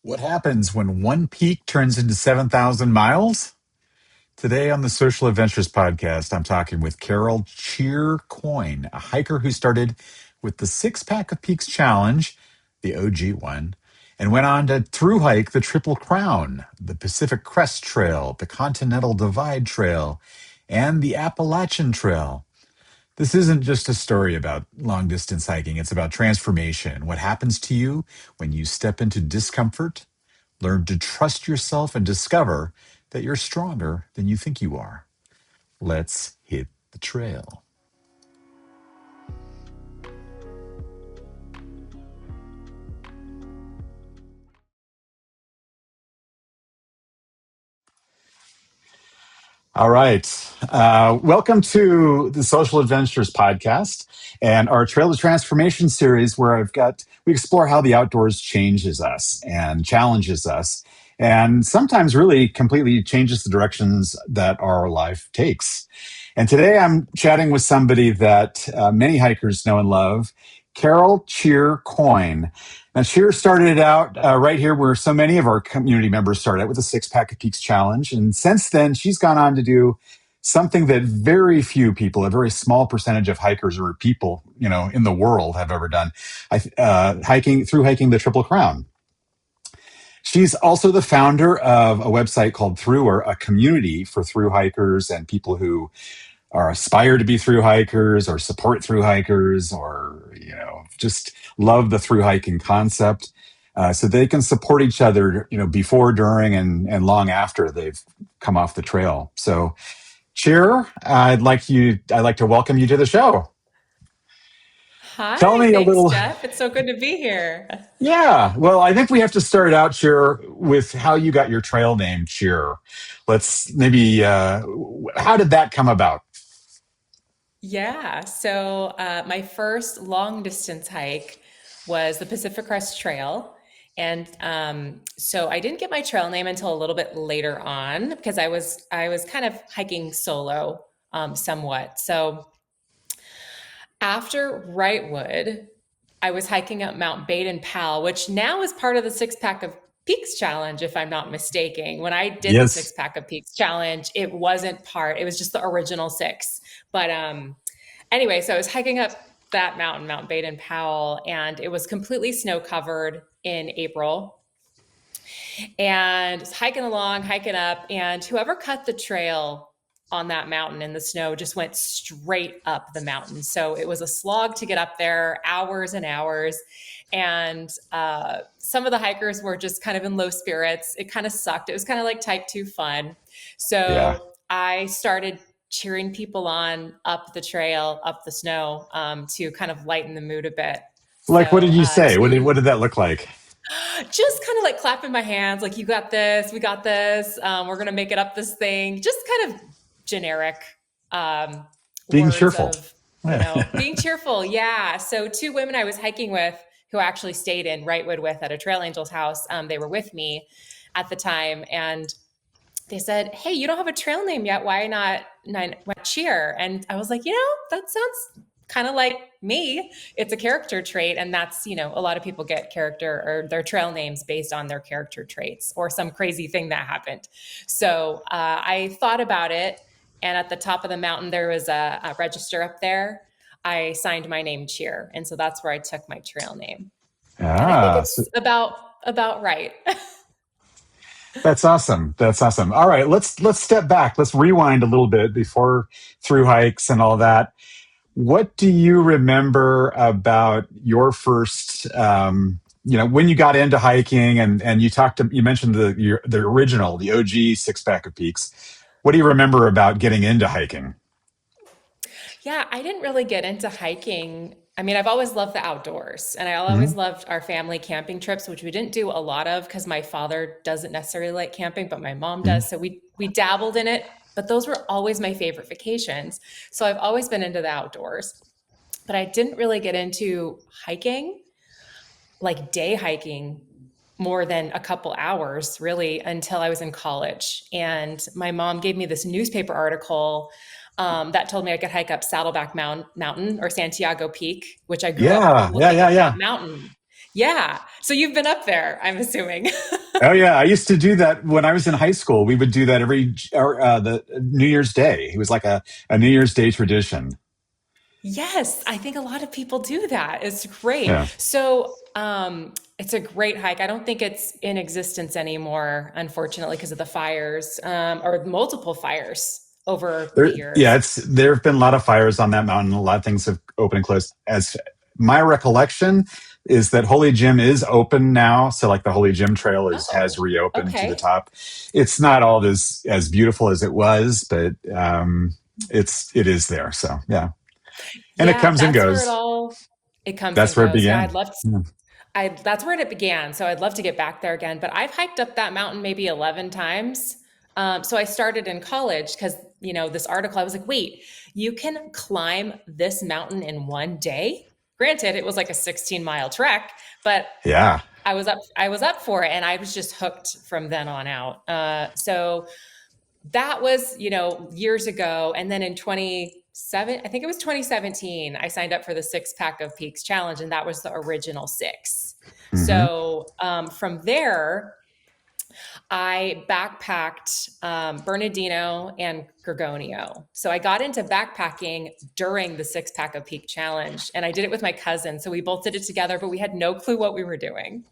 What happens when one peak turns into 7,000 miles? Today on the Social Adventures podcast, I'm talking with Carol Coyne, a hiker who started with the Six Pack of Peaks Challenge, the OG one, and went on to thru-hike the Triple Crown, the Pacific Crest Trail, the Continental Divide Trail, and the Appalachian Trail. This isn't just a story about long distance hiking. It's about transformation. What happens to you when you step into discomfort, learn to trust yourself, and discover that you're stronger than you think you are. Let's hit the trail. All right. Welcome to the Social Adventures podcast and our Trail to Transformation series, where we explore how the outdoors changes us and challenges us, and sometimes really completely changes the directions that our life takes. And today I'm chatting with somebody that many hikers know and love, Carol Coyne. Now, Cheer started out right here where so many of our community members started out, with the Six Pack of Peaks Challenge. And since then, she's gone on to do something that very few people, a very small percentage of hikers or people, in the world have ever done, thru-hiking the Triple Crown. She's also the founder of a website called Thruer, a community for thru-hikers and people who are aspire to be thru-hikers or support thru-hikers or, just love the thru-hiking concept. So they can support each other, before, during, and long after they've come off the trail. So, Cheer, I'd like to welcome you to the show. Tell me a little. Jeff. It's so good to be here. Yeah. Well, I think we have to start out, Cheer, with how you got your trail name, Cheer. Let's maybe, how did that come about? Yeah. So my first long distance hike was the Pacific Crest Trail. And so I didn't get my trail name until a little bit later on, because I was kind of hiking solo somewhat. So after Wrightwood, I was hiking up Mount Baden-Powell, which now is part of the Six Pack of Peaks Challenge, if I'm not mistaken. When I did the Six Pack of Peaks Challenge, it wasn't part, it was just the original six. But anyway, so I was hiking up that mountain, Mount Baden-Powell, and it was completely snow covered in April. And hiking along, hiking up, and whoever cut the trail on that mountain in the snow just went straight up the mountain. So it was a slog to get up there, hours and hours. And some of the hikers were just kind of in low spirits. It kind of sucked. It was kind of like type 2 fun. So I started cheering people on up the trail, up the snow, to kind of lighten the mood a bit. Like, what did you say? What did that look like? Just kind of like clapping my hands, like, you got this, we got this, we're going to make it up this thing. Just kind of generic being cheerful. Being cheerful. Yeah. So 2 women I was hiking with, who I actually stayed in Wrightwood with at a Trail Angels house, they were with me at the time, and they said, "Hey, you don't have a trail name yet. Why not Cheer?" And I was like, that sounds kind of like me. It's a character trait. And that's, a lot of people get character or their trail names based on their character traits or some crazy thing that happened. So I thought about it. And at the top of the mountain, there was a register up there. I signed my name Cheer. And so that's where I took my trail name. And I think it's about right. That's awesome. That's awesome. All right, let's step back. Let's rewind a little bit before thru hikes and all that. What do you remember about your first, when you got into hiking and you mentioned the original, the OG Six Pack of Peaks. What do you remember about getting into hiking? Yeah, I didn't really get into hiking. I mean, I've always loved the outdoors, and I always loved our family camping trips, which we didn't do a lot of because my father doesn't necessarily like camping, but my mom does. So we dabbled in it, but those were always my favorite vacations. So I've always been into the outdoors, but I didn't really get into hiking, like day hiking, more than a couple hours really, until I was in college. And my mom gave me this newspaper article that told me I could hike up Saddleback Mountain or Santiago Peak, which I grew up looking at that mountain. Yeah. So you've been up there, I'm assuming. Oh yeah, I used to do that when I was in high school. We would do that the New Year's Day. It was like a New Year's Day tradition. Yes, I think a lot of people do that. It's great. Yeah. So, it's a great hike. I don't think it's in existence anymore, unfortunately, because of the fires, or multiple fires over the Yeah, years. there have been a lot of fires on that mountain. A lot of things have opened and closed. As my recollection is that Holy Jim is open now, so like the Holy Jim Trail has Oh, reopened to the okay. top. It's not all as beautiful as it was, but it is there. So yeah, and it Yeah, comes and that's where goes. it comes and That's where it goes. Yeah, began. Yeah. that's where it began. So I'd love to get back there again. But I've hiked up that mountain maybe 11 times. So I started in college because, this article, I was like, wait, you can climb this mountain in one day? Granted, it was like a 16-mile trek, but Yeah. I was up for it, and I was just hooked from then on out. So that was, years ago. And then in 27, I think it was 2017, I signed up for the Six Pack of Peaks Challenge, and that was the original six. Hmm. So from there, I backpacked Bernardino and Gorgonio. So I got into backpacking during the Six Pack of Peak Challenge, and I did it with my cousin. So we both did it together, but we had no clue what we were doing.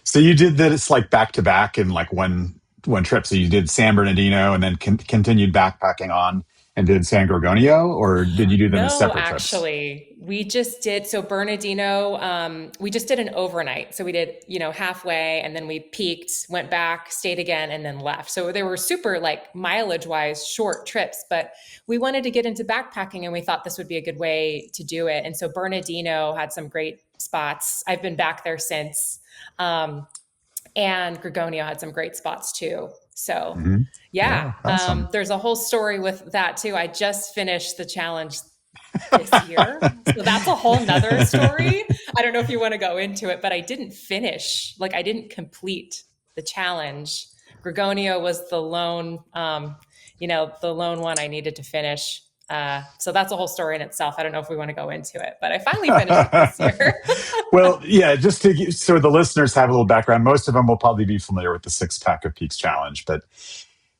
So you did that. It's like back to back in like one trip. So you did San Bernardino and then continued backpacking on and did San Gorgonio, or did you do them as No, separate trips? actually, we just did so Bernardino. We just did an overnight. So we did, halfway, and then we peaked, went back, stayed again, and then left. So they were super like mileage wise short trips, but we wanted to get into backpacking, and we thought this would be a good way to do it. And so Bernardino had some great spots. I've been back there since. Um, and Gorgonio had some great spots too. So, Hmm. yeah, Yeah, awesome. there's a whole story with that too. I just finished the challenge this year, so that's a whole nother story. I don't know if you want to go into it, but I didn't finish. Like, I didn't complete the challenge. Gorgonio was the lone one I needed to finish. So that's a whole story in itself. I don't know if we want to go into it, but I finally finished it this year. Well, yeah, just so the listeners have a little background, most of them will probably be familiar with the Six Pack of Peaks Challenge, but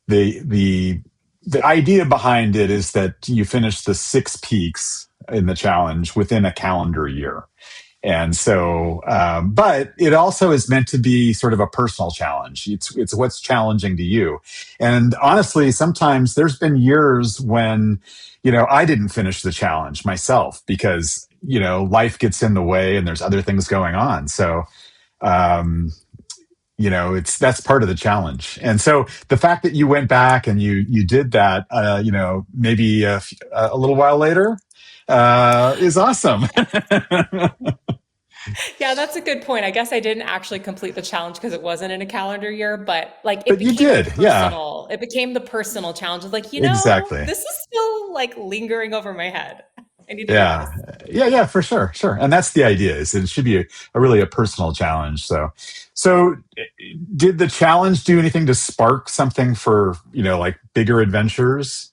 the the the idea behind it is that you finish the six peaks in the challenge within a calendar year. And so, but it also is meant to be sort of a personal challenge. It's what's challenging to you. And honestly, sometimes there's been years when, I didn't finish the challenge myself because, life gets in the way and there's other things going on. So, um, that's part of the challenge. And so the fact that you went back and you did that, maybe a little while later, is awesome. Yeah, that's a good point. I guess I didn't actually complete the challenge because it wasn't in a calendar year, but like But you did, yeah. it became the personal challenge of like, Exactly. this is still like lingering over my head. I need to do Yeah. this. Yeah, for sure. Sure. And that's the idea is it should be a really a personal challenge. So did the challenge do anything to spark something for, like bigger adventures?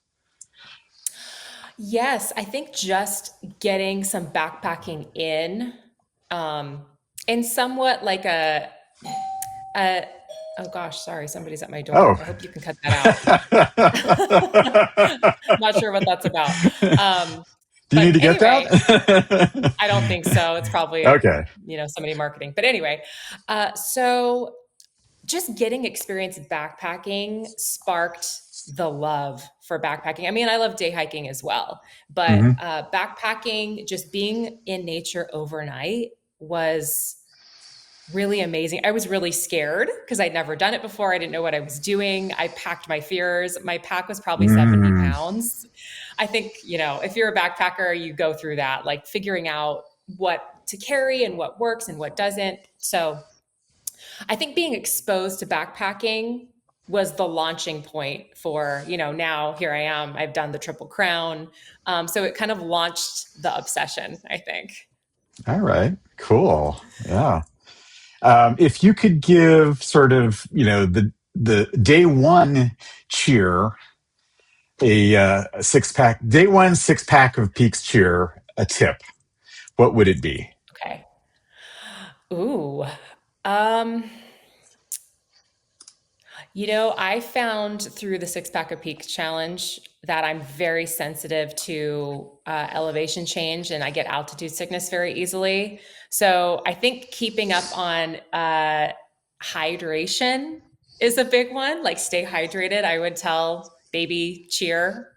Yes, I think just getting some backpacking um, in somewhat like a oh gosh, sorry, somebody's at my Oh. door. I hope you can cut that out. Not sure what that's about. Do you need But to get anyway, that? I don't think so. It's probably, Okay. somebody marketing. But anyway, so just getting experience backpacking sparked the love for backpacking. I mean, I love day hiking as well, but Hmm. backpacking, just being in nature overnight was really amazing. I was really scared because I'd never done it before. I didn't know what I was doing. I packed my fears. My pack was probably 70 Mm. pounds. I think, if you're a backpacker, you go through that, like figuring out what to carry and what works and what doesn't. So I think being exposed to backpacking was the launching point for, now here I am. I've done the Triple Crown. So it kind of launched the obsession, I think. All right. Cool. Yeah. If you could give sort of, the day one cheer, a six pack, day one six pack of Peaks cheer, a tip, what would it be? Okay. Ooh. Um, I found through the Six Pack of Peaks challenge that I'm very sensitive to elevation change and I get altitude sickness very easily. So I think keeping up on hydration is a big one. Like stay hydrated. I would tell baby cheer,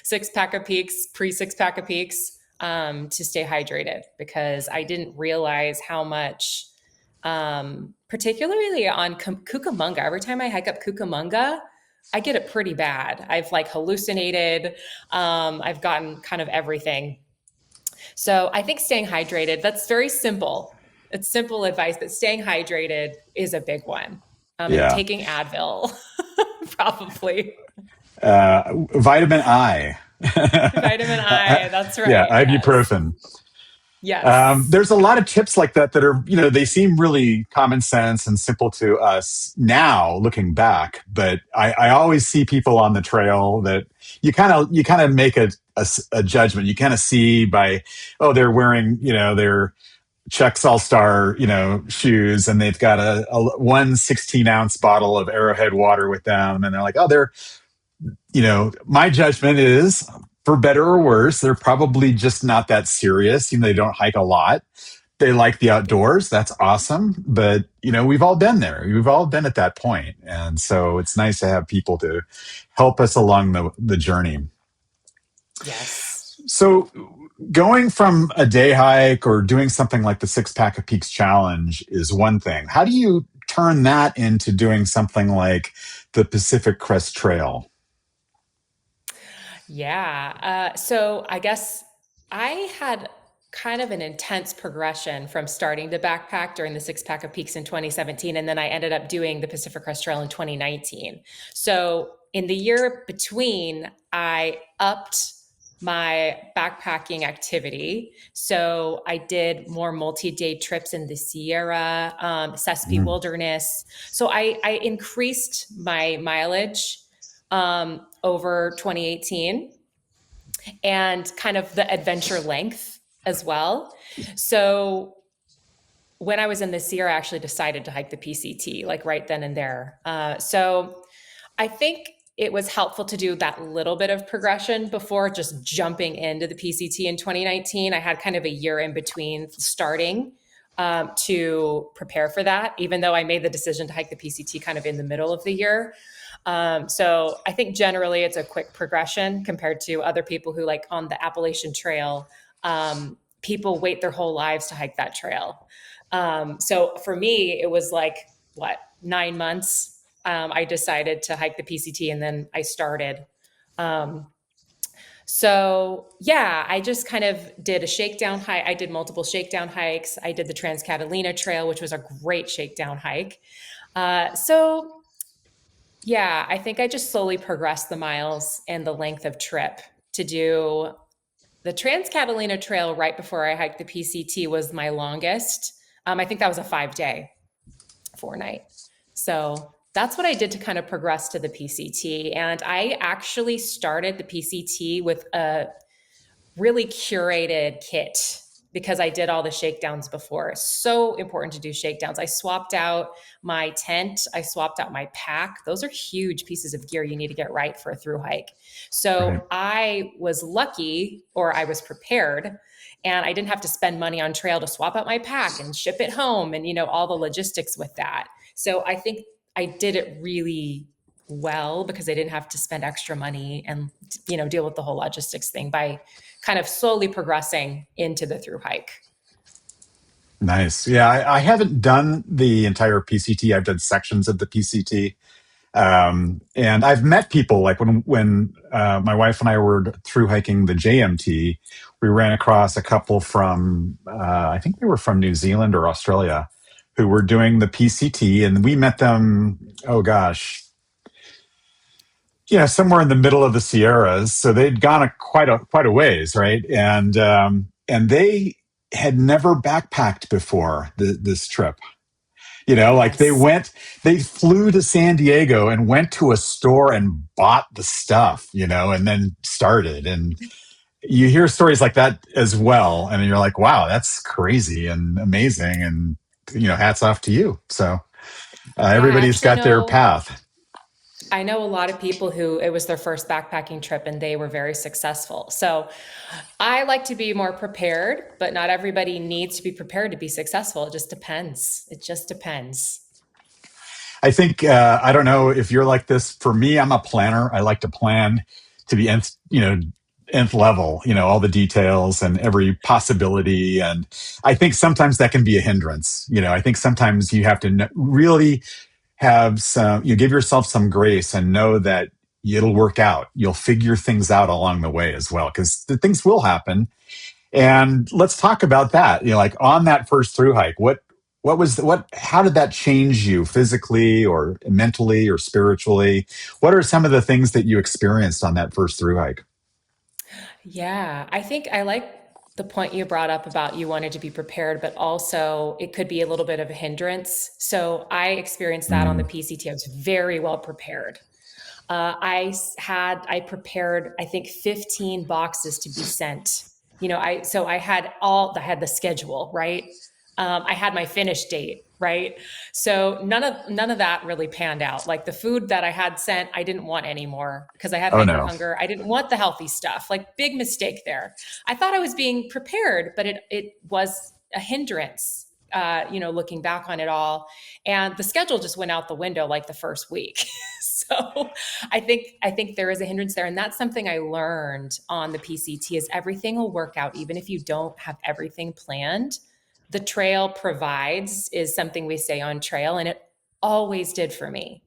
Six Pack of Peaks, pre Six Pack of Peaks, to stay hydrated because I didn't realize how much particularly on Cucamonga. Every time I hike up Cucamonga, I get it pretty bad. I've like hallucinated. I've gotten kind of everything. So I think staying hydrated, that's very simple. It's simple advice, but staying hydrated is a big one. And Yeah. taking Advil, probably. Vitamin I. Vitamin I, that's Yeah, right. Yes. ibuprofen. Yes. There's a lot of tips like that are, they seem really common sense and simple to us now looking back. But I always see people on the trail that you kind of make a judgment. You kind of see by, oh, they're wearing, their Chuck's All-Star, shoes, and they've got a 1 16-ounce bottle of Arrowhead water with them. And they're like, oh, my judgment is, for better or worse, they're probably just not that serious. They don't hike a lot. They like the outdoors. That's awesome. But, we've all been there. We've all been at that point. And so it's nice to have people to help us along the journey. Yes. So going from a day hike or doing something like the Six Pack of Peaks Challenge is one thing. How do you turn that into doing something like the Pacific Crest Trail? Yeah. So I guess I had kind of an intense progression from starting to backpack during the Six Pack of Peaks in 2017. And then I ended up doing the Pacific Crest Trail in 2019. So in the year between, I upped my backpacking activity. So I did more multi-day trips in the Sierra, Sespe Mm. Wilderness. So I increased my mileage over 2018 and kind of the adventure length as well. So when I was in the Sierra, I actually decided to hike the PCT like right then and there. So I think it was helpful to do that little bit of progression before just jumping into the PCT in 2019. I had kind of a year in between starting to prepare for that, even though I made the decision to hike the PCT kind of in the middle of the year. So I think generally it's a quick progression compared to other people who like on the Appalachian Trail, people wait their whole lives to hike that trail. So for me, it was like, 9 months. I decided to hike the PCT and then I started. So yeah, I just kind of did a shakedown hike. I did multiple shakedown hikes. I did the Trans-Catalina Trail, which was a great shakedown hike. So yeah, I think I just slowly progressed the miles and the length of trip to do the Trans-Catalina Trail right before I hiked the PCT was my longest. I think that was a 5-day, 4-night. So that's what I did to kind of progress to the PCT. And I actually started the PCT with a really curated kit because I did all the shakedowns before. It's so important to do shakedowns. I swapped out my tent. I swapped out my pack. Those are huge pieces of gear you need to get right for a thru hike. So Right. I was lucky, or I was prepared, and I didn't have to spend money on trail to swap out my pack and ship it home and, all the logistics with that. So I think I did it really well because I didn't have to spend extra money and, deal with the whole logistics thing by kind of slowly progressing into the thru hike. Nice. Yeah, I haven't done the entire PCT. I've done sections of the PCT. And I've met people like when my wife and I were through hiking the JMT, we ran across a couple from, I think they were from New Zealand or Australia, who were doing the PCT. And we met them, oh gosh, somewhere in the middle of the Sierras. So they'd gone quite a ways, right? And they had never backpacked before this trip. Like Yes. they flew to San Diego and went to a store and bought the stuff, and then started. And you hear stories like that as well. And you're like, wow, that's crazy and amazing. And, hats off to you. So, Yeah, I Everybody's actually got their know path. I know a lot of people who it was their first backpacking trip and they were very successful. So I like to be more prepared, but not everybody needs to be prepared to be successful. It just depends. It just depends. I think I don't know if you're like this. For me, I'm a planner. I like to plan to the nth, nth level. All the details and every possibility. And I think sometimes that can be a hindrance. I think sometimes you have to really have you give yourself some grace and know that it'll work out. You'll figure things out along the way as well, because the things will happen. And let's talk about that. Like on that first through hike, how did that change you physically or mentally or spiritually? What are some of the things that you experienced on that first through hike? Yeah, I think I like the point you brought up about you wanted to be prepared, but also it could be a little bit of a hindrance. So I experienced that on the Mm. PCT. I was very well prepared. I prepared, I think 15 boxes to be sent. I had the schedule, right? I had my finish date, right? So none of that really panned out. Like the food that I had sent, I didn't want anymore because I had Oh hiker no. hunger. I didn't want the healthy stuff. Like big mistake there. I thought I was being prepared, but it was a hindrance. Looking back on it all, and the schedule just went out the window like the first week. So I think there is a hindrance there, and that's something I learned on the PCT is everything will work out even if you don't have everything planned. The trail provides is something we say on trail, and it always did for me.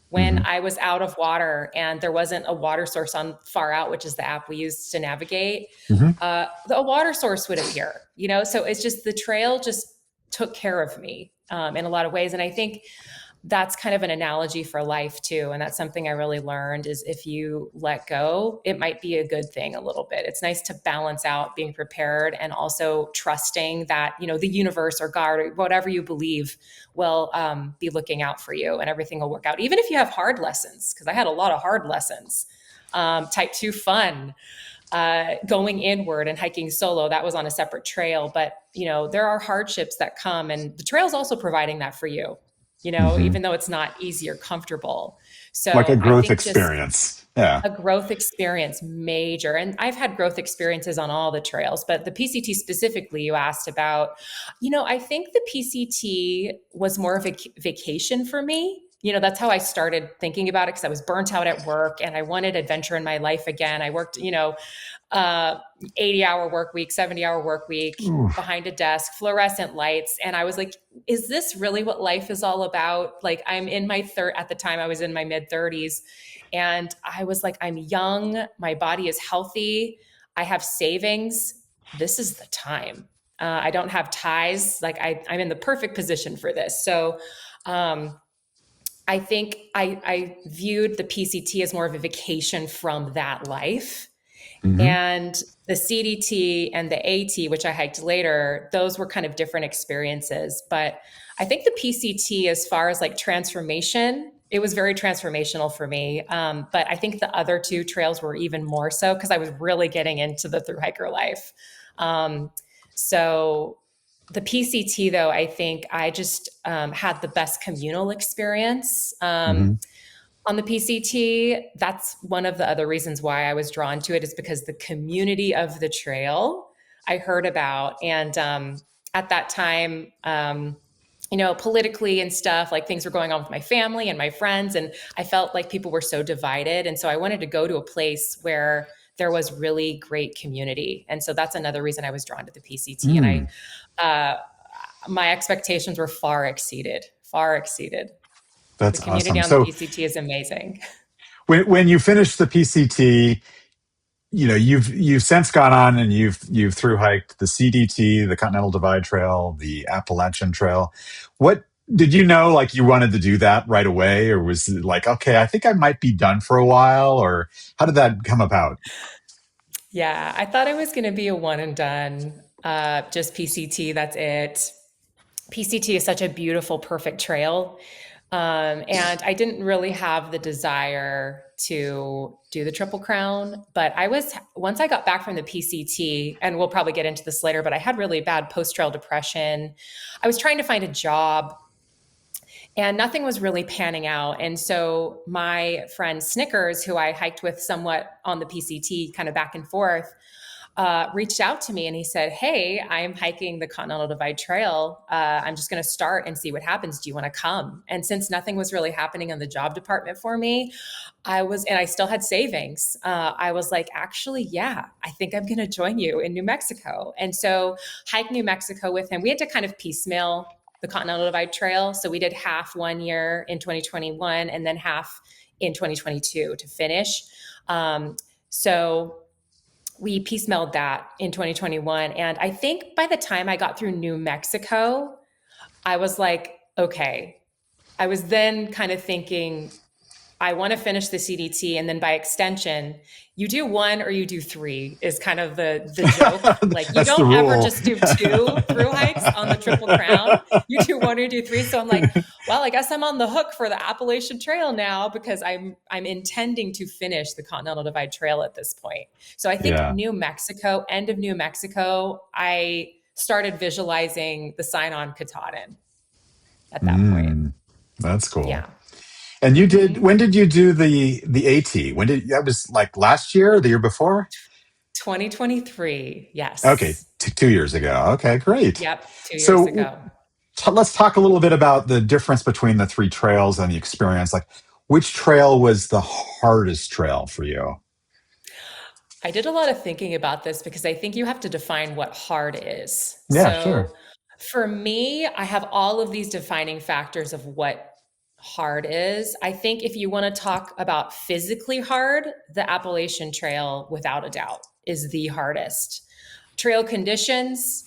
When Hmm. I was out of water and there wasn't a water source on Far Out, which is the app we use to navigate, Hmm. a water source would appear. So it's just the trail just took care of me in a lot of ways, and I think that's kind of an analogy for life too. And that's something I really learned is if you let go, it might be a good thing a little bit. It's nice to balance out being prepared and also trusting that, the universe or God or whatever you believe will be looking out for you and everything will work out. Even if you have hard lessons, because I had a lot of hard lessons. Type 2 fun, going inward and hiking solo, that was on a separate trail. But, there are hardships that come and the trail is also providing that for you, Hmm. even though it's not easy or comfortable. Like a So I growth think just experience. Yeah. a growth experience, major. And I've had growth experiences on all the trails, but the PCT specifically, you asked about, I think the PCT was more of a vacation for me. That's how I started thinking about it because I was burnt out at work and I wanted adventure in my life again. I worked, uh, 80-hour work week, 70-hour work week Ooh. behind a desk, fluorescent lights. And I was like, is this really what life is all about? Like I'm in my at the time I was in my mid 30s and I was like, I'm young. My body is healthy. I have savings. This is the time. I don't have ties. Like I'm in the perfect position for this. So, I think I viewed the PCT as more of a vacation from that life. Hmm. And the CDT and the AT, which I hiked later, those were kind of different experiences. But I think the PCT, as far as like transformation, it was very transformational for me. But I think the other two trails were even more so because I was really getting into the thru hiker life. Um, so the PCT, though, I think I just had the best communal experience. Hmm. On the PCT, that's one of the other reasons why I was drawn to it is because the community of the trail I heard about. And at that time, politically and stuff, like things were going on with my family and my friends. And I felt like people were so divided. And so I wanted to go to a place where there was really great community. And so that's another reason I was drawn to the PCT. And Mm. uh, my expectations were far exceeded, far exceeded. The That's community awesome. on the So PCT is amazing. when you finish the PCT, you've since gone on and you've through hiked the CDT, the Continental Divide Trail, the Appalachian Trail. What did you know like you wanted to do that right away, or was it like, okay, I think I might be done for a while, or how did that come about? Yeah, I thought it was going to be a one and done, just PCT. That's it. PCT is such a beautiful, perfect trail. And I didn't really have the desire to do the Triple Crown, but once I got back from the PCT, and we'll probably get into this later, but I had really bad post trail depression. I was trying to find a job and nothing was really panning out. And so my friend Snickers, who I hiked with somewhat on the PCT kind of back and forth, reached out to me and he said, "Hey, I'm hiking the Continental Divide Trail. I'm just going to start and see what happens. Do you want to come?" And since nothing was really happening in the job department for me, and I still had savings. I was like, actually, yeah, I think I'm going to join you in New Mexico. And so hike New Mexico with him. We had to kind of piecemeal the Continental Divide Trail. So we did half one year in 2021 and then half in 2022 to finish. So we piecemealed that in 2021. And I think by the time I got through New Mexico, I was like, okay. I was then kind of thinking, I want to finish the CDT. And then by extension, you do one or you do three is kind of the joke. Like you don't ever just do two through hikes on the Triple Crown. You do one or you do three. So I'm like, well, I guess I'm on the hook for the Appalachian Trail now because I'm intending to finish the Continental Divide Trail at this point. So I think New Mexico, end of New Mexico, I started visualizing the sign on Katahdin at that point. That's cool. Yeah. And you did, when did you do the AT? That was like last year or the year before? 2023. Yes. Okay. 2 years ago. Okay, great. Yep. 2 years ago. Let's talk a little bit about the difference between the three trails and the experience. Like, which trail was the hardest trail for you? I did a lot of thinking about this because I think you have to define what hard is. Yeah, sure. For me, I have all of these defining factors of what hard is. I think if you want to talk about physically hard, the Appalachian Trail, without a doubt, is the hardest. Trail conditions,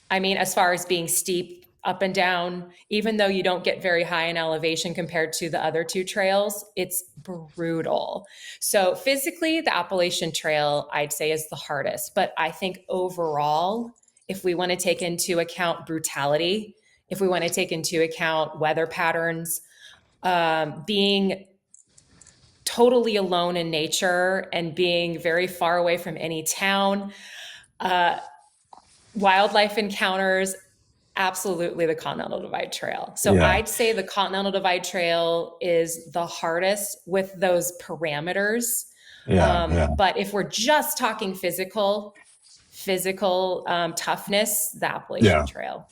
I mean, as far as being steep, up and down, even though you don't get very high in elevation compared to the other two trails, it's brutal. So physically, the Appalachian Trail, I'd say, is the hardest. But I think overall, if we want to take into account brutality, if we want to take into account weather patterns, being totally alone in nature and being very far away from any town, wildlife encounters, absolutely the Continental Divide Trail. So I'd say the Continental Divide Trail is the hardest with those parameters. But if we're just talking physical toughness, the Appalachian Trail.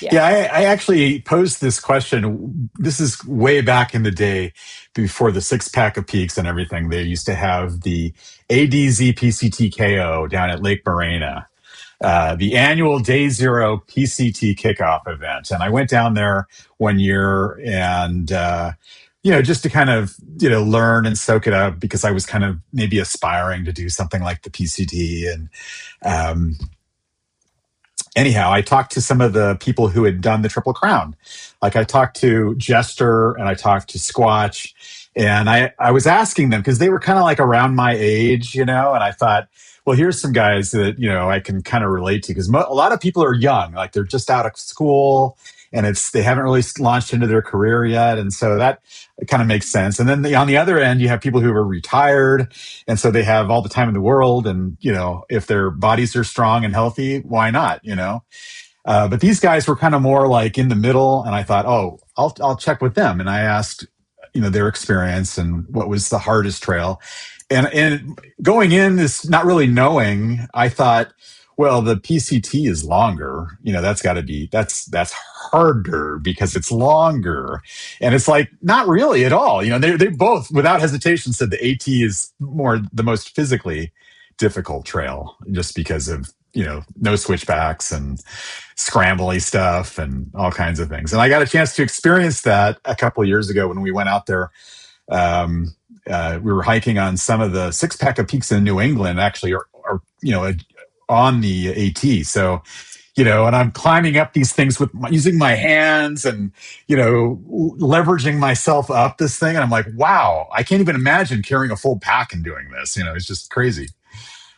Yeah, I actually posed this question. This is way back in the day before the six pack of peaks and everything. They used to have the ADZ PCTKO down at Lake Morena, the annual Day Zero PCT kickoff event. And I went down there one year and, just to kind of, learn and soak it up because I was kind of maybe aspiring to do something like the PCT. And, anyhow, I talked to some of the people who had done the Triple Crown. Like I talked to Hester and I talked to Squatch, and I was asking them because they were kind of like around my age, and I thought, well, here's some guys that, I can kind of relate to because a lot of people are young, like they're just out of school and they haven't really launched into their career yet. And so that kind of makes sense. And then on the other end, you have people who are retired. And so they have all the time in the world. And, if their bodies are strong and healthy, why not, but these guys were kind of more like in the middle. And I thought, oh, I'll check with them. And I asked, their experience and what was the hardest trail. And going in, this not really knowing, I thought, well, the PCT is longer. That's got to be, that's harder because it's longer. And it's like, not really at all. They both, without hesitation, said the AT is the most physically difficult trail just because of, no switchbacks and scrambly stuff and all kinds of things. And I got a chance to experience that a couple of years ago when we went out there. We were hiking on some of the six pack of peaks in New England, actually, or on the AT. So, and I'm climbing up these things using my hands and, leveraging myself up this thing. And I'm like, wow, I can't even imagine carrying a full pack and doing this. It's just crazy.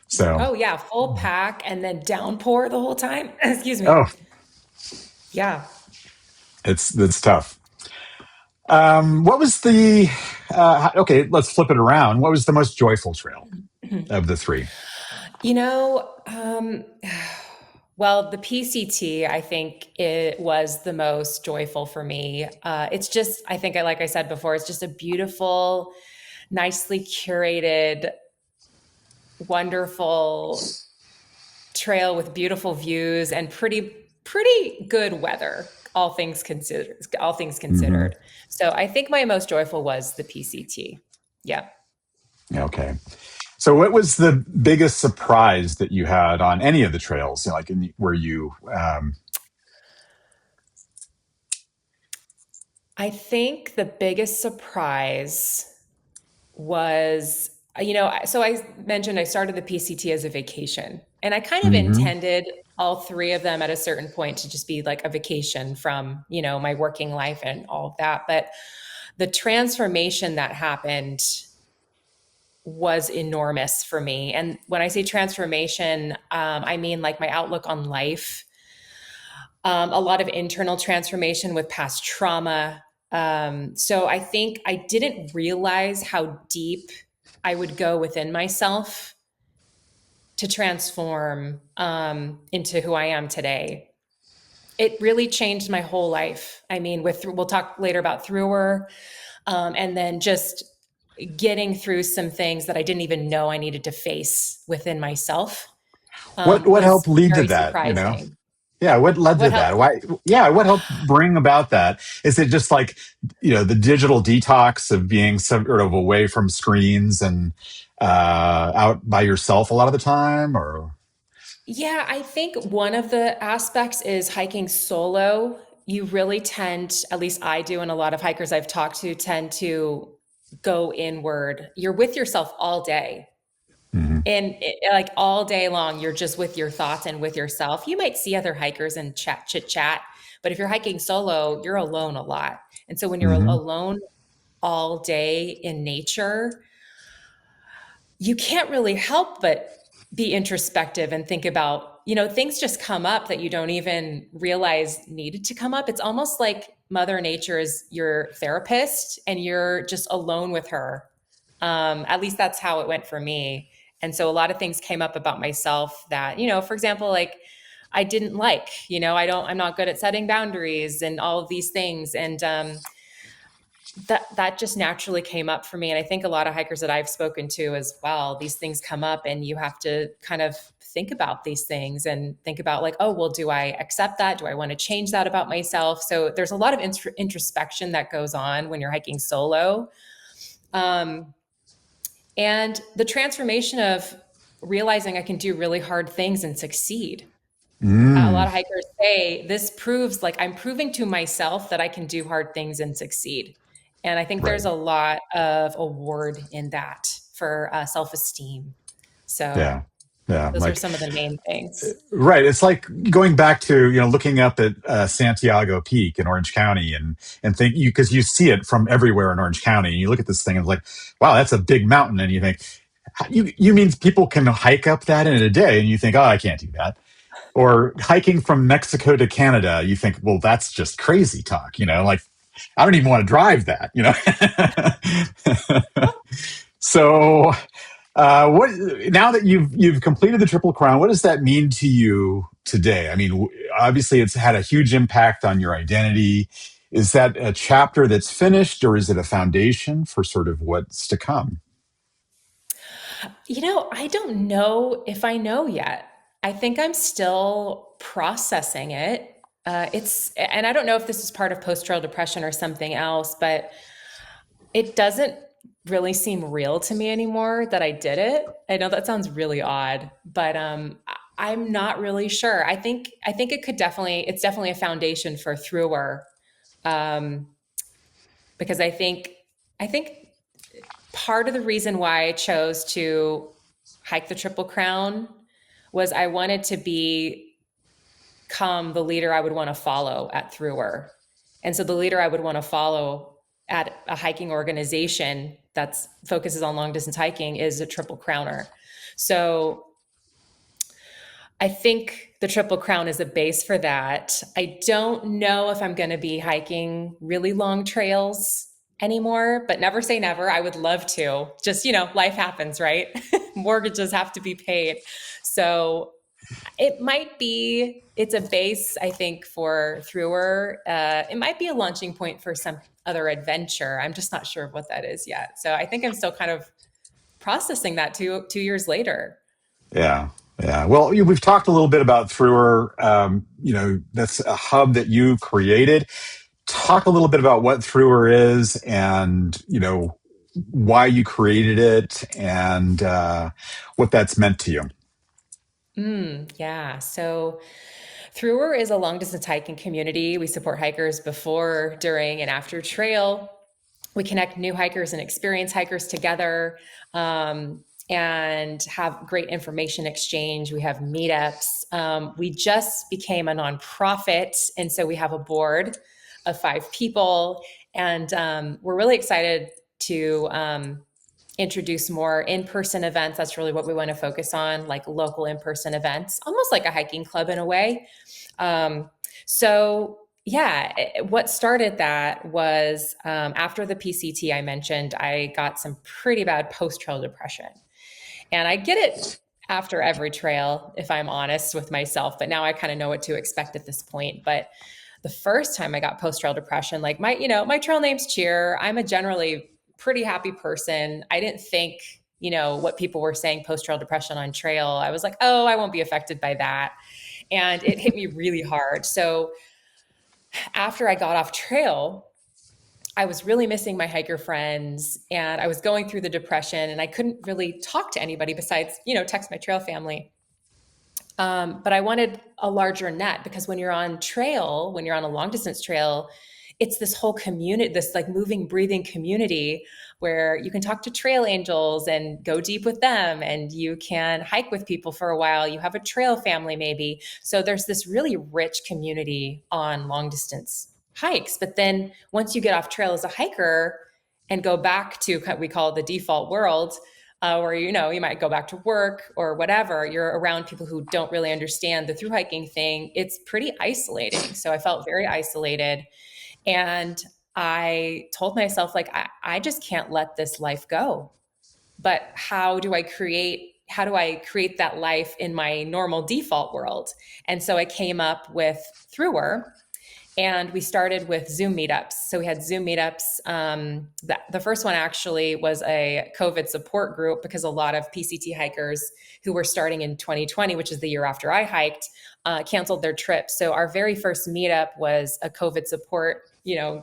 So. Oh yeah. Full pack and then downpour the whole time. Excuse me. Oh. Yeah. It's tough. What was okay, let's flip it around. What was the most joyful trail of the three? Well, the PCT, I think it was the most joyful for me. It's just, I think, like I said before, it's just a beautiful, nicely curated, wonderful trail with beautiful views and pretty good weather, all things considered. All things Hmm. considered. So I think my most joyful was the PCT. Yeah. Okay. So, what was the biggest surprise that you had on any of the trails? Like, where you? I think the biggest surprise was, so I mentioned I started the PCT as a vacation, and I kind of Mhm. intended all three of them at a certain point to just be like a vacation from, my working life and all of that. But the transformation that happened was enormous for me. And when I say transformation, I mean like my outlook on life, a lot of internal transformation with past trauma. So I think I didn't realize how deep I would go within myself to transform into who I am today. It really changed my whole life. I mean, we'll talk later about Thruer, and then just getting through some things that I didn't even know I needed to face within myself What was helped lead to very that? surprising. Yeah, what led to What that? helped? Why? Yeah, what helped bring about that? Is it just like the digital detox of being sort of away from screens and out by yourself a lot of the time, or? Yeah, I think one of the aspects is hiking solo. You really tend, at least I do, and a lot of hikers I've talked to tend to go inward. You're with yourself all day. Mhm. And like all day long, you're just with your thoughts and with yourself. You might see other hikers and chit chat, but if you're hiking solo, you're alone a lot. And so when you're Mhm. alone all day in nature, you can't really help but be introspective and think about, things just come up that you don't even realize needed to come up. It's almost like Mother Nature is your therapist and you're just alone with her. At least that's how it went for me. And so a lot of things came up about myself that, for example, like I didn't like, I'm not good at setting boundaries and all of these things. And that just naturally came up for me. And I think a lot of hikers that I've spoken to as well, these things come up and you have to kind of think about these things and think about like, oh, well, do I accept that? Do I want to change that about myself? So there's a lot of introspection that goes on when you're hiking solo. Um, and the transformation of realizing I can do really hard things and succeed. A Mm, lot of hikers say this proves like I'm proving to myself that I can do hard things and succeed. And I think right. there's a lot of award in that for self-esteem. So Yeah. Yeah. those are Like, some of the main things. right. It's like going back to, looking up at Santiago Peak in Orange County and think because you see it from everywhere in Orange County. And you look at this thing and it's like, wow, that's a big mountain. And you think, you mean people can hike up that in a day? And you think, oh, I can't do that. Or hiking from Mexico to Canada, you think, well, that's just crazy talk, like I don't even want to drive that. So, what now that you've completed the Triple Crown, what does that mean to you today? I mean, obviously, it's had a huge impact on your identity. Is that a chapter that's finished, or is it a foundation for sort of what's to come? I don't know if I know yet. I think I'm still processing it. And I don't know if this is part of post-trail depression or something else, but it doesn't really seem real to me anymore that I did it. I know that sounds really odd, but I'm not really sure. I think it's definitely a foundation for Thruer, um, because I think part of the reason why I chose to hike the Triple Crown was I wanted to become the leader I would want to follow at Thruer. And so the leader I would want to follow at a hiking organization that focuses on long distance hiking is a Triple Crowner. So I think the Triple Crown is a base for that. I don't know if I'm going to be hiking really long trails anymore, but never say never. I would love to. Just, life happens, right? Mortgages have to be paid. So It's a base, I think, for Thruer. It might be a launching point for some other adventure. I'm just not sure of what that is yet. So I think I'm still kind of processing that 2 years later. Yeah. Yeah. Well, we've talked a little bit about Thruer. That's a hub that you created. Talk a little bit about what Thruer is and, why you created it and what that's meant to you. Yeah. So Thruer is a long distance hiking community. We support hikers before, during, and after trail. We connect new hikers and experienced hikers together, and have great information exchange. We have meetups. We just became a nonprofit, and so we have a board of 5 people, and we're really excited to introduce more in-person events. That's really what we want to focus on, like local in-person events, almost like a hiking club in a way. So yeah, what started that was after the PCT I mentioned, I got some pretty bad post-trail depression. And I get it after every trail, if I'm honest with myself, but now I kind of know what to expect at this point. But the first time I got post-trail depression, like my trail name's Cheer. I'm a generally pretty happy person. I didn't think, what people were saying post-trail depression on trail. I was like, oh, I won't be affected by that. And it hit me really hard. So after I got off trail, I was really missing my hiker friends, and I was going through the depression, and I couldn't really talk to anybody besides, text my trail family. But I wanted a larger net, because when you're on a long distance trail, it's this whole community, this like moving, breathing community where you can talk to trail angels and go deep with them, and you can hike with people for a while. You have a trail family maybe. So there's this really rich community on long distance hikes. But then once you get off trail as a hiker and go back to, we call it the default world, where you might go back to work or whatever, you're around people who don't really understand the thru hiking thing. It's pretty isolating. So I felt very isolated, and I told myself, like, I just can't let this life go. But how do I create that life in my normal default world? And so I came up with Thruer. And we started with Zoom meetups. So we had Zoom meetups. The first one actually was a COVID support group, because a lot of PCT hikers who were starting in 2020, which is the year after I hiked, canceled their trips. So our very first meetup was a COVID support,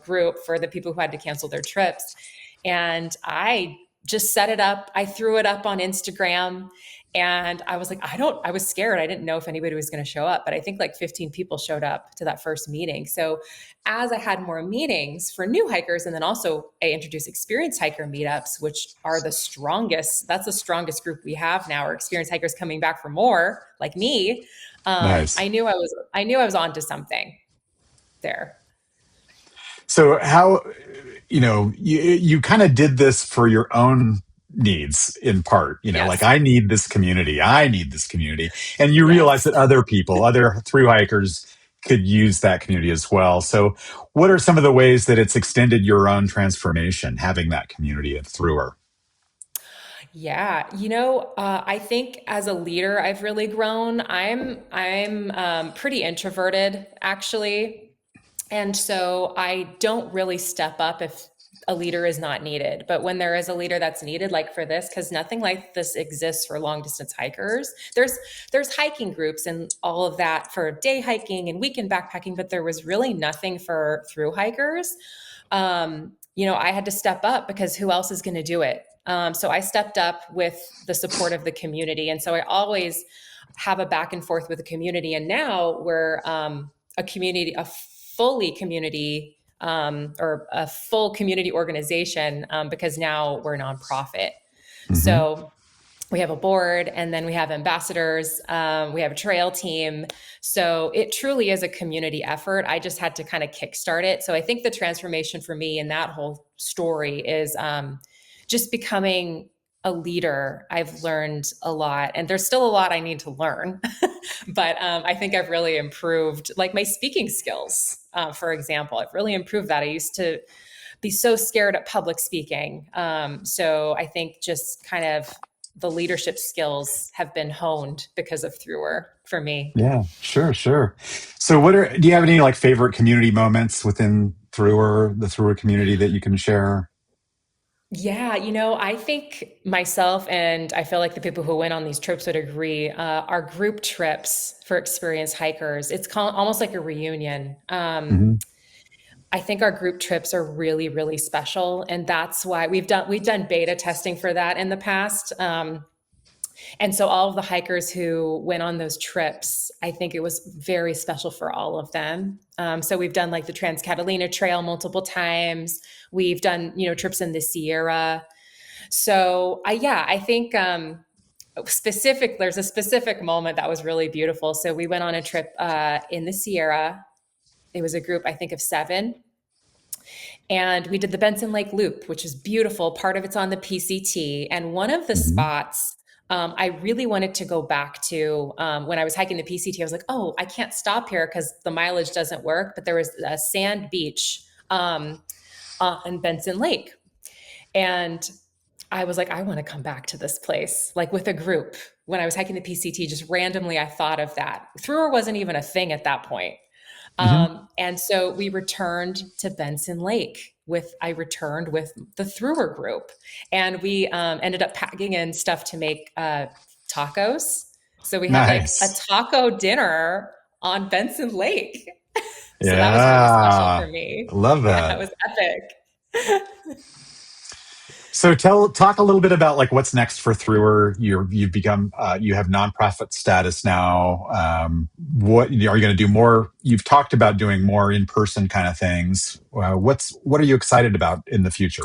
group for the people who had to cancel their trips. And I just set it up. I threw it up on Instagram. And I was like, I was scared. I didn't know if anybody was going to show up, but I think like 15 people showed up to that first meeting. So as I had more meetings for new hikers, and then also I introduced experienced hiker meetups, which are the strongest. That's the strongest group we have now, are experienced hikers coming back for more, like me. Nice. I knew I was onto something there. So how, you kind of did this for your own needs in part, like Yes. I need this community. I need this community. And you realize Yes. that other people, other thru hikers could use that community as well. So what are some of the ways that it's extended your own transformation, having that community at Thruer? Yeah, I think as a leader, I've really grown. I'm pretty introverted, actually. And so I don't really step up if a leader is not needed. But when there is a leader that's needed, like for this, because nothing like this exists for long distance hikers. There's hiking groups and all of that for day hiking and weekend backpacking, but there was really nothing for thru hikers. I had to step up, because who else is going to do it? So I stepped up with the support of the community. And so I always have a back and forth with the community. And now we're a fully community, or a full community organization, because now we're a nonprofit. Mm-hmm. So we have a board, and then we have ambassadors. We have a trail team. So it truly is a community effort. I just had to kind of kickstart it. So I think the transformation for me in that whole story is just becoming a leader. I've learned a lot, and there's still a lot I need to learn, but I think I've really improved, like my speaking skills, for example. I've really improved that. I used to be so scared at public speaking. So I think just kind of the leadership skills have been honed because of Thruer for me. Yeah, sure, sure. So do you have any like favorite community moments within the Thruer community that you can share? Yeah, I think myself and I feel like the people who went on these trips would agree. Our group trips for experienced hikers, it's almost like a reunion. Hmm. I think our group trips are really, really special, and that's why we've done beta testing for that in the past. And so all of the hikers who went on those trips, I think it was very special for all of them. So we've done like the Trans-Catalina Trail multiple times. We've done, trips in the Sierra. So I think there's a specific moment that was really beautiful. So we went on a trip in the Sierra. It was a group, I think, of 7. And we did the Benson Lake Loop, which is beautiful. Part of it's on the PCT. And one of the Hmm. spots I really wanted to go back to when I was hiking the PCT. I was like, oh, I can't stop here because the mileage doesn't work. But there was a sand beach on Benson Lake. And I was like, I want to come back to this place, like with a group. When I was hiking the PCT, just randomly, I thought of that. Thruer wasn't even a thing at that point. Hmm. And so we returned to Benson Lake I returned with the Thruer group, and we ended up packing in stuff to make tacos. So we had like a Nice. taco dinner on Benson Lake. So that was really special for Yeah, me. love Yeah, it that. was epic. So talk a little bit about like what's next for Thruer. You've become you have nonprofit status now. What are you going to do more? You've talked about doing more in person kind of things. What are you excited about in the future?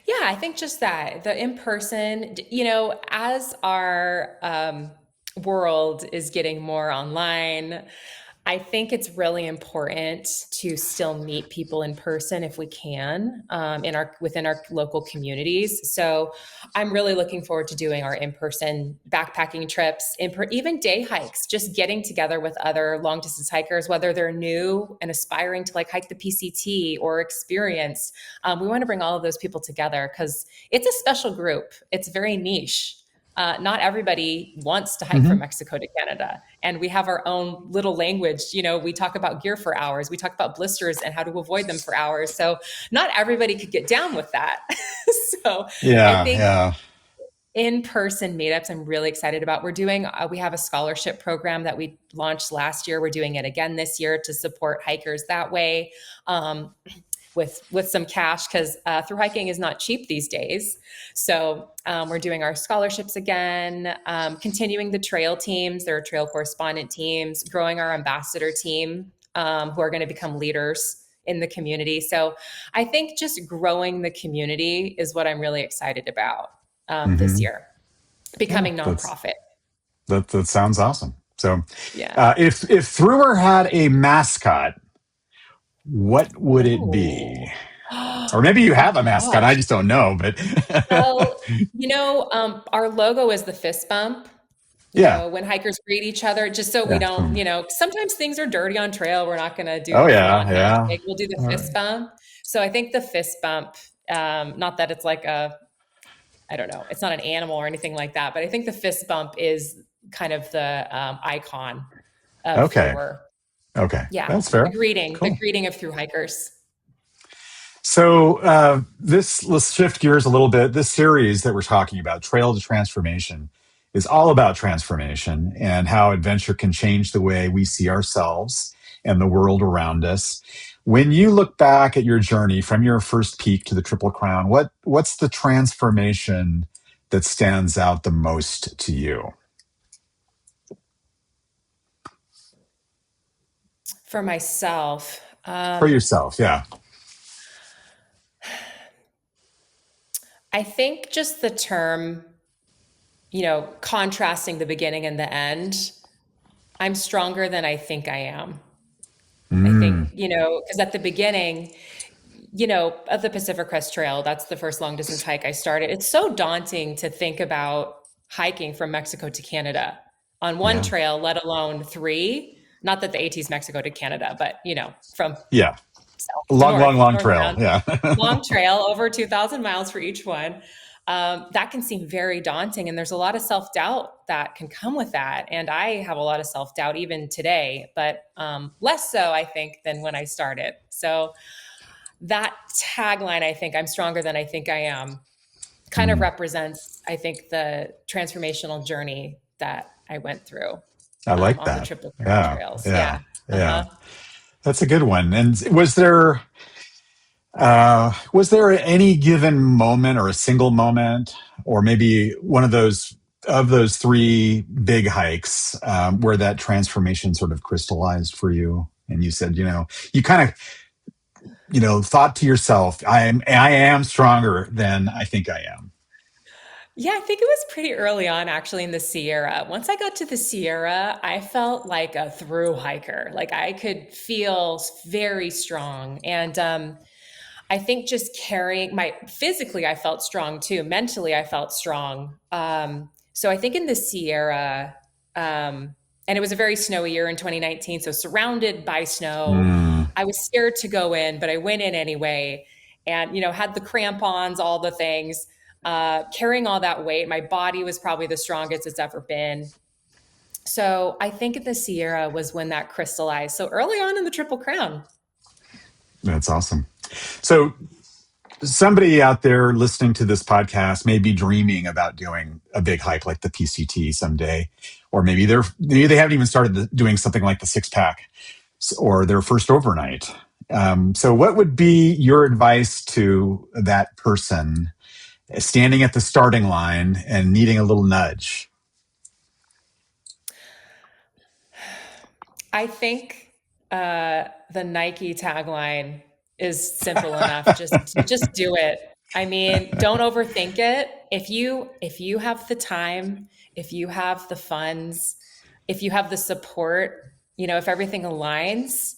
Yeah, I think just that the in person, as our world is getting more online, I think it's really important to still meet people in person if we can within our local communities. So I'm really looking forward to doing our in-person backpacking trips, even day hikes, just getting together with other long distance hikers, whether they're new and aspiring to like hike the PCT or experience. We want to bring all of those people together because it's a special group. It's very niche. Not everybody wants to hike from Hmm. Mexico to Canada. And we have our own little language. We talk about gear for hours. We talk about blisters and how to avoid them for hours. So not everybody could get down with that. So I Yeah, think yeah. in-person meetups, I'm really excited about. We have a scholarship program that we launched last year. We're doing it again this year to support hikers that way. With some cash because through hiking is not cheap these days. So we're doing our scholarships again, continuing the trail teams. There are trail correspondent teams, growing our ambassador team who are going to become leaders in the community. So I think just growing the community is what I'm really excited about this Hmm. year, Yeah, becoming nonprofit. that sounds awesome. So, Yeah. if Thruer had a mascot, what would it be? Oh, Or maybe you oh have a mascot. I gosh. just don't know. But Well, our logo is the fist bump. yeah, When hikers greet each other, just so we yeah. don't, sometimes things are dirty on trail. We're not going to do Oh the full yeah, on yeah. handshake. We'll do the All fist right. bump. So I think the fist bump, not that it's like I don't know, it's not an animal or anything like that, but I think the fist bump is kind of the icon of Okay. Thruer. Okay. Yeah. That's The fair. greeting, the Cool. greeting of thru hikers. So let's shift gears a little bit. This series that we're talking about, Trail to Transformation, is all about transformation and how adventure can change the way we see ourselves and the world around us. When you look back at your journey from your first peak to the Triple Crown, what's the transformation that stands out the most to you? For myself, For yourself, yeah. I think just the term, contrasting the beginning and the end, I'm stronger than I think I am. I think, Mm, because at the beginning, of the Pacific Crest Trail, that's the first long distance hike I started. It's so daunting to think about hiking from Mexico to Canada on one yeah. trail, let alone 3. Not that the AT is Mexico to Canada, but, from Yeah. south to Long, long, north, long trail. northbound, Yeah. long trail, over 2,000 miles for each one. that can seem very daunting. And there's a lot of self-doubt that can come with that. And I have a lot of self-doubt even today, but less so, I think, than when I started. So that tagline, I think, I'm stronger than I think I am, kind of represents, I think, the transformational journey that I went through I like on the that. Triple Crown Yeah. trails. Yeah. Yeah. Yeah. That's a good one. And was there any given moment or a single moment, or maybe one of those three big hikes where that transformation sort of crystallized for you? And you said, you kind of, thought to yourself, I am stronger than I think I am. Yeah, I think it was pretty early on actually in the Sierra. Once I got to the Sierra, I felt like a through hiker. Like I could feel very strong. And I think just carrying physically, I felt strong too. Mentally, I felt strong. So I think in the Sierra, and it was a very snowy year in 2019. So surrounded by snow, I was scared to go in, but I went in anyway and, had the crampons, all the things, carrying all that weight. My body was probably the strongest it's ever been. So I think the Sierra was when that crystallized. So early on in the Triple Crown. That's awesome. So somebody out there listening to this podcast may be dreaming about doing a big hike like the PCT someday, or maybe they haven't even started doing something like the 6-pack or their first overnight. So what would be your advice to that person standing at the starting line and needing a little nudge? I think the Nike tagline is simple enough. Just do it. I mean, don't overthink it. If you have the time, if you have the funds, if you have the support, if everything aligns,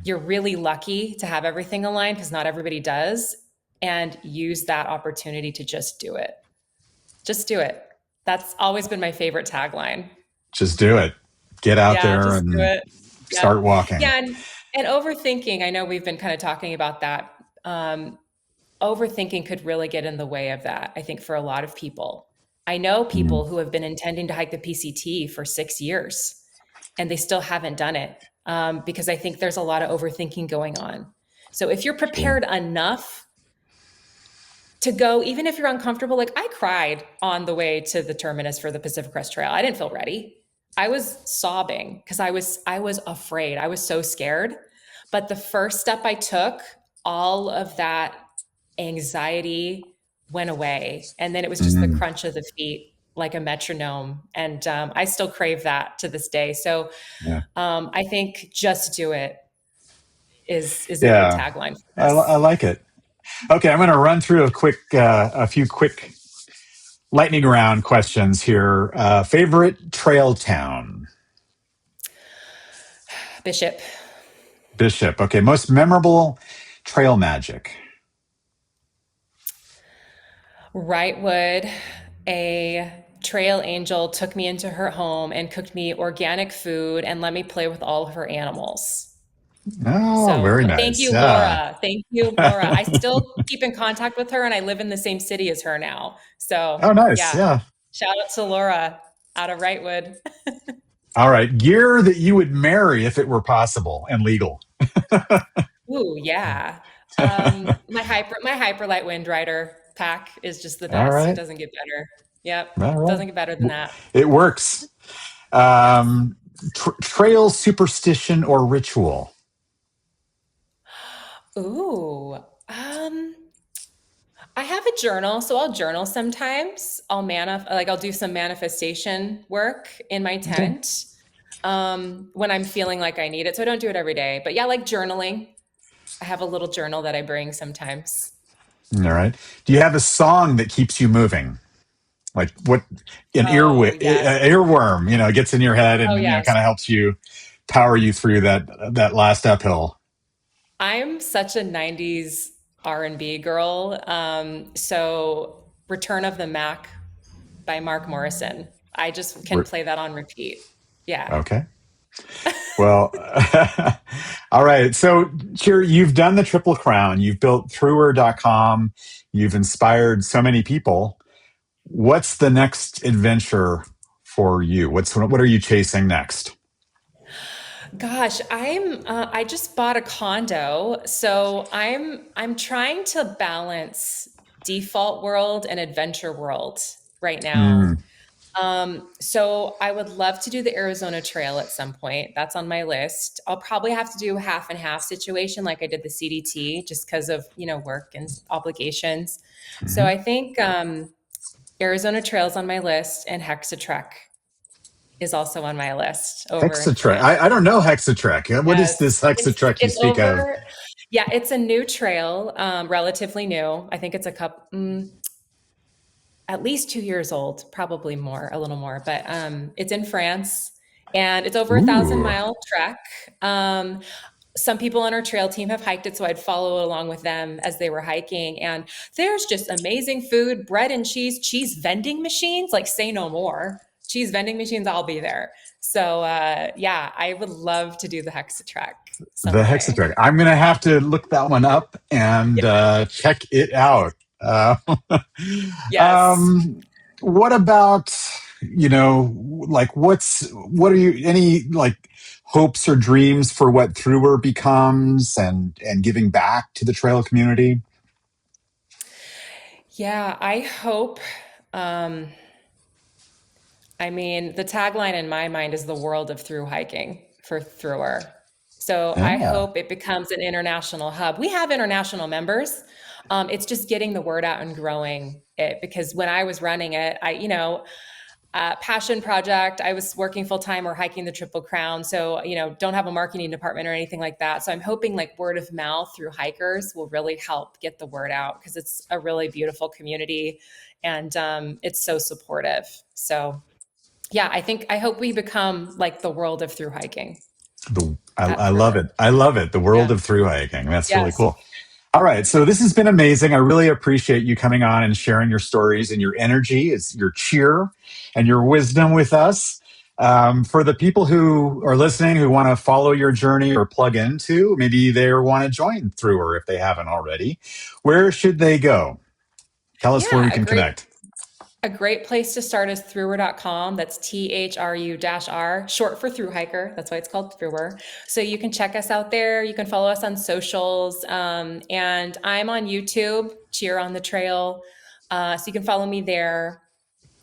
you're really lucky to have everything aligned because not everybody does. And use that opportunity to just do it. Just do it. That's always been my favorite tagline. Just do it. Get out there and start walking. Yeah. And overthinking, I know we've been kind of talking about that. Overthinking could really get in the way of that, I think, for a lot of people. I know people who have been intending to hike the PCT for 6 years and they still haven't done it because I think there's a lot of overthinking going on. So if you're prepared enough to go, even if you're uncomfortable, like I cried on the way to the terminus for the Pacific Crest Trail. I didn't feel ready. I was sobbing because I was afraid. I was so scared. But the first step I took, all of that anxiety went away. And then it was just the crunch of the feet like a metronome. And I still crave that to this day. So I think just do it is a good tagline for this. I like it. Okay, I'm going to run through a few quick lightning round questions here. Favorite trail town? Bishop. Okay, most memorable trail magic? Wrightwood, a trail angel took me into her home and cooked me organic food and let me play with all of her animals. Oh, very nice. Thank you, Laura. Thank you, Laura. I still keep in contact with her and I live in the same city as her now. So, nice. Yeah. Shout out to Laura out of Wrightwood. All right. Gear that you would marry if it were possible and legal. Ooh, yeah. My Hyperlight Wind Rider pack is just the best. Right. It doesn't get better. Yep. Right. Doesn't get better than that. It works. Trail superstition or ritual? Ooh. I have a journal, so I'll journal sometimes. I'll do some manifestation work in my tent when I'm feeling like I need it. So I don't do it every day, but yeah, like journaling. I have a little journal that I bring sometimes. All right. Do you have a song that keeps you moving? Like what earworm, gets in your head and kind of helps you power you through that last uphill. I'm such a 90s R&B girl. So Return of the Mac by Mark Morrison. I just can play that on repeat. Yeah. Okay. Well, all right. So here you've done the Triple Crown. You've built thruer.com. You've inspired so many people. What's the next adventure for you? What are you chasing next? Gosh, I just bought a condo, so I'm trying to balance default world and adventure world right now. Mm, So I would love to do the Arizona Trail at some point. That's on my list. I'll probably have to do a half and half situation like I did the CDT just because of, work and obligations. So mhm. I think Arizona Trail's on my list and Hexatrek is also on my list over in Hexatrek. France. I don't know Hexatrek. What is Yes. this It's Hexatrek you it's speak of? over. Yeah, it's a new trail, relatively new. I think it's at least 2 years old, probably more, a little more, but it's in France and it's over a thousand Ooh, mile trek. Um, some people on our trail team have hiked it, so I'd follow along with them as they were hiking. And there's just amazing food, bread and cheese vending machines, like say no more. Cheese vending machines, I'll be there. So yeah, I would love to do the Hexatrek the someday. Hexatrek. I'm going to have to look that one up and Yeah. check it out. Uh, Yes. um, what about, what are you, any like hopes or dreams for what Thruer becomes and giving back to the trail community? Yeah, I hope. Um, I mean, the tagline in my mind is the world of through hiking for Thruer. So I Yeah. hope it becomes an international hub. We have international members. It's just getting the word out and growing it because when I was running it, passion project, I was working full time or hiking the Triple Crown. So, don't have a marketing department or anything like that. So I'm hoping like word of mouth through hikers will really help get the word out because it's a really beautiful community and it's so supportive. So yeah, I hope we become like the world of through hiking at I love Thruer. it. I love it. The world Yeah. of thru hiking. That's really Yes. cool. All right. So this has been amazing. I really appreciate you coming on and sharing your stories and your energy, it's your cheer and your wisdom with us. For the people who are listening who want to follow your journey or plug into, maybe they want to join Thruer if they haven't already, where should they go? Tell us where we Yeah, can connect. a great place to start is thruer.com. That's THRU-R, short for through hiker. That's why it's called Thruer. So you can check us out there. You can follow us on socials. And I'm on YouTube, Cheer on the Trail. So you can follow me there.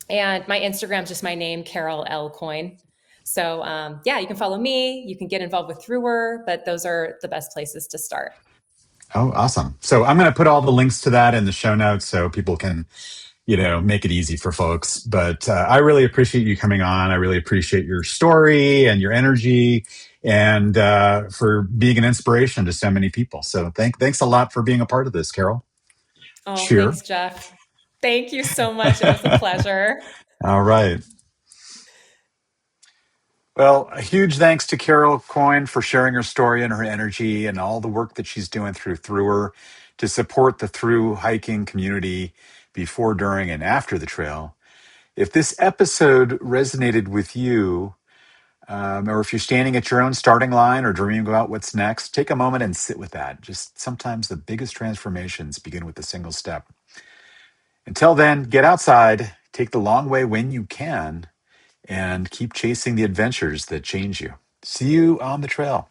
And my Instagram is just my name, Carol L. Coyne. So yeah, you can follow me. You can get involved with Thruer, but those are the best places to start. Oh, awesome. So I'm going to put all the links to that in the show notes so people can make it easy for folks. But I really appreciate you coming on. I really appreciate your story and your energy and for being an inspiration to so many people. So thanks a lot for being a part of this, Carol. Oh, Cheer. thanks, Jeff. Thank you so much. It was a pleasure. All right. Well, a huge thanks to Carol Coyne for sharing her story and her energy and all the work that she's doing through Thruer to support the through hiking community before, during, and after the trail. If this episode resonated with you, or if you're standing at your own starting line or dreaming about what's next, take a moment and sit with that. Just sometimes the biggest transformations begin with a single step. Until then, get outside, take the long way when you can, and keep chasing the adventures that change you. See you on the trail.